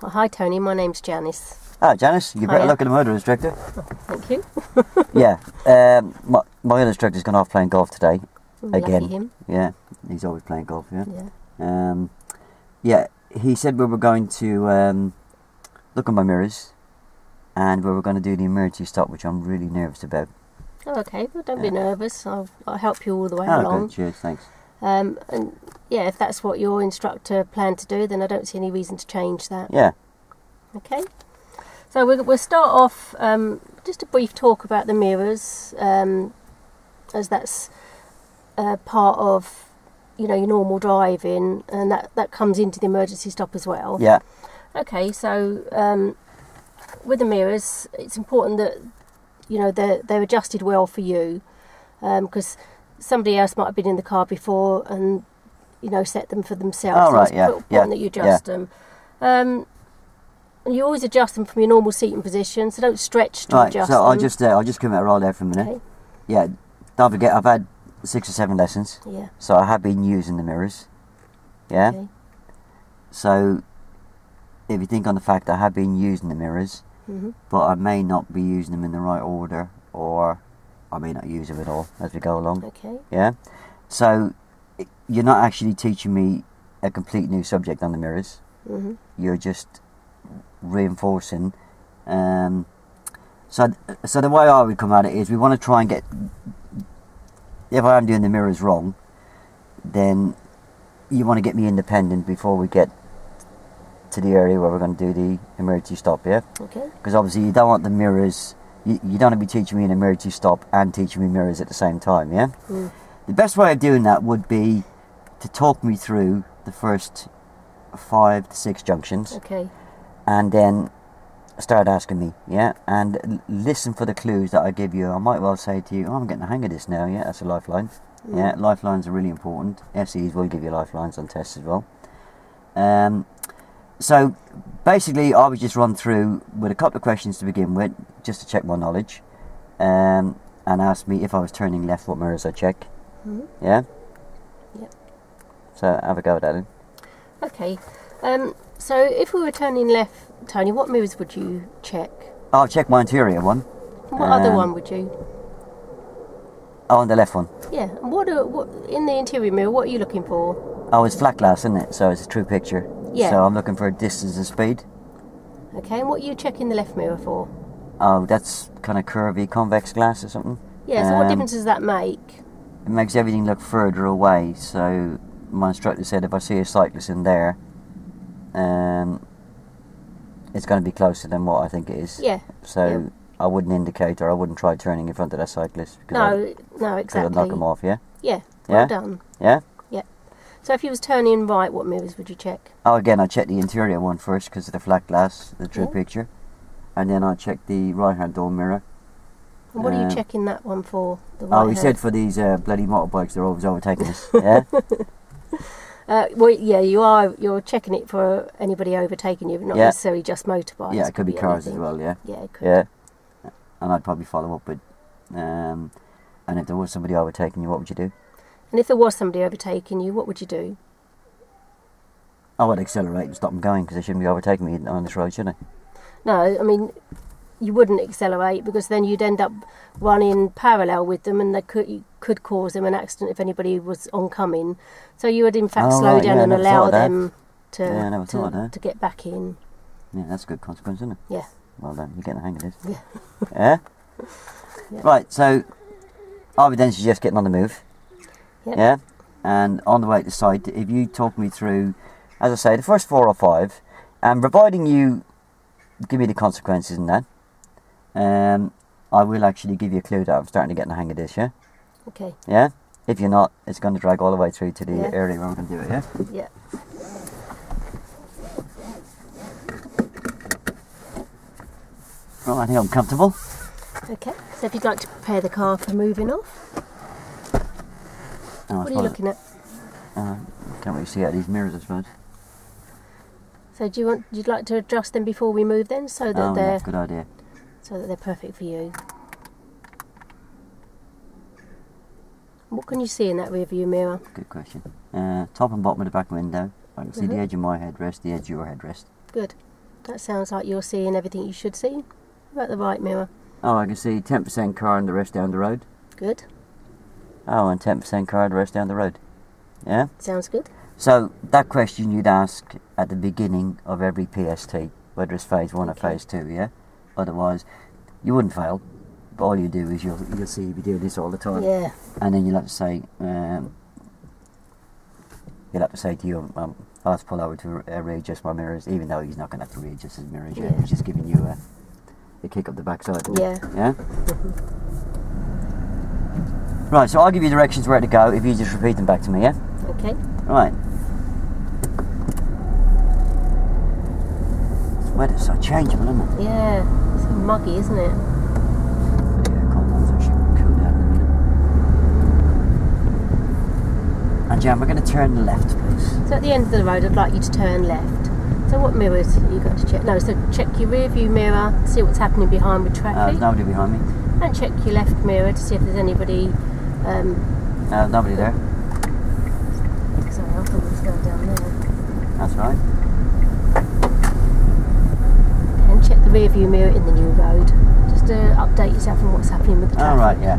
Oh, hi Tony, my name's Janice. Oh, Janice, you better look at the motor instructor. Oh, thank you. Yeah, my other instructor's gone off playing golf today. Again. Lucky him. Yeah, he's always playing golf, yeah. Yeah. Yeah, he said we were going to look at my mirrors and we were going to do the emergency stop, which I'm really nervous about. Oh, okay, well don't be nervous, I'll help you all the way Oh, along. good, cheers, thanks. And yeah, if that's what your instructor planned to do, then I don't see any reason to change that. Yeah. Okay. So we'll start off just a brief talk about the mirrors, as that's part of your normal driving, and that comes into the emergency stop as well. Yeah. Okay, so with the mirrors, it's important that they're adjusted well for you, because somebody else might have been in the car before and set them for themselves. Oh, so right, it's important that you adjust them. And you always adjust them from your normal seating position, so don't stretch to adjust them. So I'll just come out right there for a minute. Okay. Yeah, don't forget I've had 6 or 7 lessons. Yeah. So I have been using the mirrors. Yeah. Okay. So if you think on the fact that I have been using the mirrors, but I may not be using them in the right order, or I may not use them at all as we go along. Okay. Yeah. So you're not actually teaching me a complete new subject on the mirrors. You're just reinforcing. So the way I would come at it is we want to try and get, if I am doing the mirrors wrong, then you want to get me independent before we get to the area where we're going to do the emergency stop, yeah? Okay. Because obviously you don't want the mirrors, you don't want to be teaching me an emergency stop and teaching me mirrors at the same time, yeah? The best way of doing that would be to talk me through the first 5 to 6 junctions. Okay. And then start asking me, yeah? And listen for the clues that I give you. I might well say to you, oh, I'm getting the hang of this now, yeah? That's a lifeline. Yeah, lifelines are really important. FCs will give you lifelines on tests as well. So basically I would just run through with a couple of questions to begin with, just to check my knowledge, and ask me if I was turning left, what mirrors I check. Yeah? Yep. So have a go at that then. Okay. So if we were turning left, Tony, what mirrors would you check? I'll check my interior one. What other one would you? Oh, on the left one. Yeah. And what in the interior mirror, what are you looking for? Oh, it's flat glass, isn't it? So it's a true picture. Yeah. So I'm looking for distance and speed. Okay, and what are you checking the left mirror for? Oh, that's kind of curvy convex glass or something. Yeah, so what difference does that make? It makes everything look further away. So my instructor said if I see a cyclist in there, it's going to be closer than what I think it is. Yeah. So I wouldn't indicate, or I wouldn't try turning in front of that cyclist. No, exactly. Because I'd knock them off, yeah? Yeah, Yeah? well done. Yeah? Yeah. So if you was turning right, what mirrors would you check? Oh, again, I check the interior one first because of the flat glass, the true Yeah. picture. And then I check the right-hand door mirror. And what are you checking that one for? The Oh, he right said for these bloody motorbikes, they're always overtaking us. Yeah? well, yeah, you're checking it for anybody overtaking you, but not necessarily just motorbikes. Yeah, it could be cars anything. as well, yeah. Yeah, it could. Yeah. And I'd probably follow up with, and if there was somebody overtaking you, what would you do? And if there was somebody overtaking you, what would you do? I would accelerate and stop them going because they shouldn't be overtaking me on this road, should they? No, I mean, you wouldn't accelerate because then you'd end up running parallel with them, and you could cause them an accident if anybody was oncoming. So you would in fact slow down and allow them to get back in. Yeah, that's a good consequence, isn't it? Yeah. Well done, you're getting the hang of this. Yeah. Yeah? Yeah. Right, so I would then suggest getting on the move. Yep. Yeah? And on the way to the site, if you talk me through, as I say, the first 4 or 5, and providing you give me the consequences in that, I will actually give you a clue that I'm starting to get the hang of this, yeah? Okay. Yeah? If you're not, it's going to drag all the way through to the area where I'm going to do it, yeah? Yeah. Right, I think I'm comfortable. Okay, so if you'd like to prepare the car for moving off, what are you looking at? Can't really see out of these mirrors, I suppose. So you'd like to adjust them before we move then, so that yeah, good idea. So that they're perfect for you. What can you see in that rear view mirror? Good question. Top and bottom of the back window. I can see the edge of my headrest, the edge of your headrest. Good. That sounds like you're seeing everything you should see. About the right mirror. Oh, I can see 10% car and the rest down the road. Good. Oh, and 10% car and the rest down the road. Yeah? Sounds good. So, that question you'd ask at the beginning of every PST, whether it's phase 1 or Okay. phase 2, yeah? Otherwise, you wouldn't fail. But all you do is you'll see you do this all the time. Yeah. And then you'll have to say, to you, I'll have to pull over to readjust my mirrors, even though he's not going to have to readjust his mirrors yet. Yeah. He's just giving you a kick up the backside. Yeah. Yeah? Right, so I'll give you directions where to go if you just repeat them back to me, yeah? Okay. Right. The weather's so changeable, isn't it? Yeah. It's muggy, isn't it? Yeah, cold ones actually cool down in a minute. And Jan, we're going to turn left, please. So at the end of the road, I'd like you to turn left. So what mirrors are you going to check? No, so check your rear view mirror, see what's happening behind with traffic. There's nobody behind me. And check your left mirror to see if there's anybody. There's nobody there. Sorry, I thought it was going down there. That's right. And check the rear view mirror in the new road, just to update yourself on what's happening with the traffic. All right, yeah.